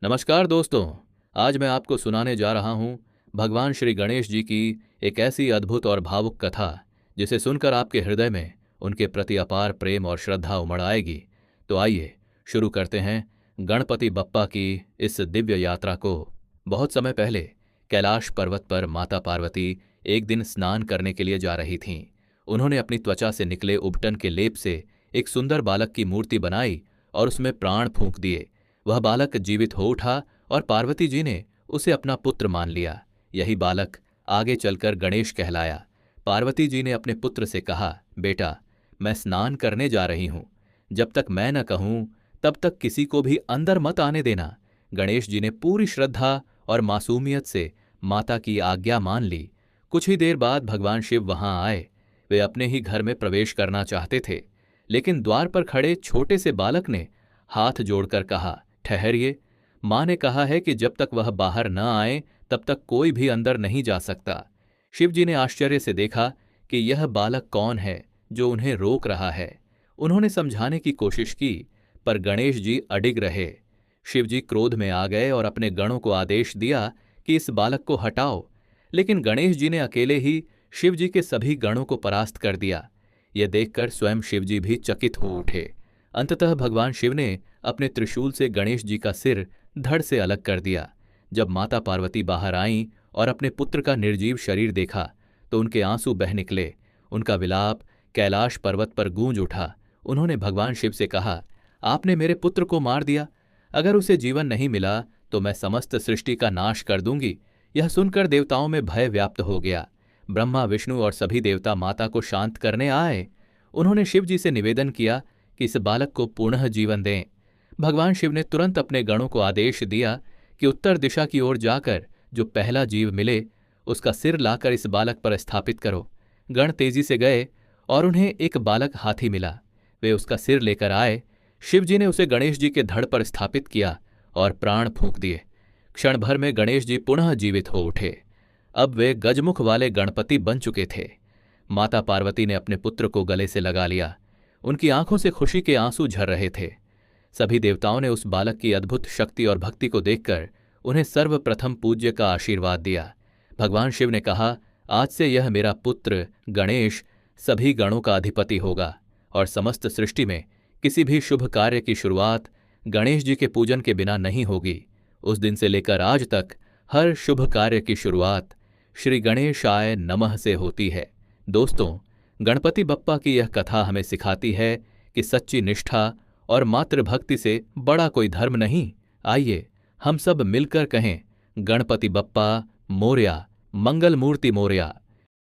नमस्कार दोस्तों। आज मैं आपको सुनाने जा रहा हूँ भगवान श्री गणेश जी की एक ऐसी अद्भुत और भावुक कथा जिसे सुनकर आपके हृदय में उनके प्रति अपार प्रेम और श्रद्धा उमड़ आएगी। तो आइए शुरू करते हैं गणपति बप्पा की इस दिव्य यात्रा को। बहुत समय पहले कैलाश पर्वत पर माता पार्वती एक दिन स्नान करने के लिए जा रही थीं। उन्होंने अपनी त्वचा से निकले उबटन के लेप से एक सुंदर बालक की मूर्ति बनाई और उसमें प्राण फूंक दिए। वह बालक जीवित हो उठा और पार्वती जी ने उसे अपना पुत्र मान लिया। यही बालक आगे चलकर गणेश कहलाया। पार्वती जी ने अपने पुत्र से कहा, बेटा, मैं स्नान करने जा रही हूं। जब तक मैं न कहूं तब तक किसी को भी अंदर मत आने देना। गणेश जी ने पूरी श्रद्धा और मासूमियत से माता की आज्ञा मान ली। कुछ ही देर बाद भगवान शिव वहां आए। वे अपने ही घर में प्रवेश करना चाहते थे, लेकिन द्वार पर खड़े छोटे से बालक ने हाथ जोड़कर कहा, ठहरिए। मां ने कहा है कि जब तक वह बाहर न आए तब तक कोई भी अंदर नहीं जा सकता। शिवजी ने आश्चर्य से देखा कि यह बालक कौन है जो उन्हें रोक रहा है। उन्होंने समझाने की कोशिश की, पर गणेश जी अडिग रहे। शिवजी क्रोध में आ गए और अपने गणों को आदेश दिया कि इस बालक को हटाओ, लेकिन गणेश जी ने अकेले ही शिवजी के सभी गणों को परास्त कर दिया। यह देखकर स्वयं शिवजी भी चकित हो उठे। अंततः भगवान शिव ने अपने त्रिशूल से गणेश जी का सिर धड़ से अलग कर दिया। जब माता पार्वती बाहर आईं और अपने पुत्र का निर्जीव शरीर देखा तो उनके आंसू बह निकले। उनका विलाप कैलाश पर्वत पर गूंज उठा। उन्होंने भगवान शिव से कहा, आपने मेरे पुत्र को मार दिया। अगर उसे जीवन नहीं मिला तो मैं समस्त सृष्टि का नाश कर दूंगी। यह सुनकर देवताओं में भय व्याप्त हो गया। ब्रह्मा, विष्णु और सभी देवता माता को शांत करने आए। उन्होंने शिव जी से निवेदन किया कि इस बालक को पुनः जीवन दें। भगवान शिव ने तुरंत अपने गणों को आदेश दिया कि उत्तर दिशा की ओर जाकर जो पहला जीव मिले उसका सिर लाकर इस बालक पर स्थापित करो। गण तेजी से गए और उन्हें एक बालक हाथी मिला। वे उसका सिर लेकर आए। शिव जी ने उसे गणेश जी के धड़ पर स्थापित किया और प्राण फूंक दिए। क्षण भर में गणेश जी पुनः जीवित हो उठे। अब वे गजमुख वाले गणपति बन चुके थे। माता पार्वती ने अपने पुत्र को गले से लगा लिया। उनकी आंखों से खुशी के आंसू झर रहे थे। सभी देवताओं ने उस बालक की अद्भुत शक्ति और भक्ति को देखकर उन्हें सर्वप्रथम पूज्य का आशीर्वाद दिया। भगवान शिव ने कहा, आज से यह मेरा पुत्र गणेश सभी गणों का अधिपति होगा और समस्त सृष्टि में किसी भी शुभ कार्य की शुरुआत गणेश जी के पूजन के बिना नहीं होगी। उस दिन से लेकर आज तक हर शुभ कार्य की शुरुआत श्री गणेशाय नमः से होती है। दोस्तों, गणपति बप्पा की यह कथा हमें सिखाती है कि सच्ची निष्ठा और मातृभक्ति से बड़ा कोई धर्म नहीं। आइए हम सब मिलकर कहें, गणपति बप्पा मोरया, मंगल मूर्ति मोरया।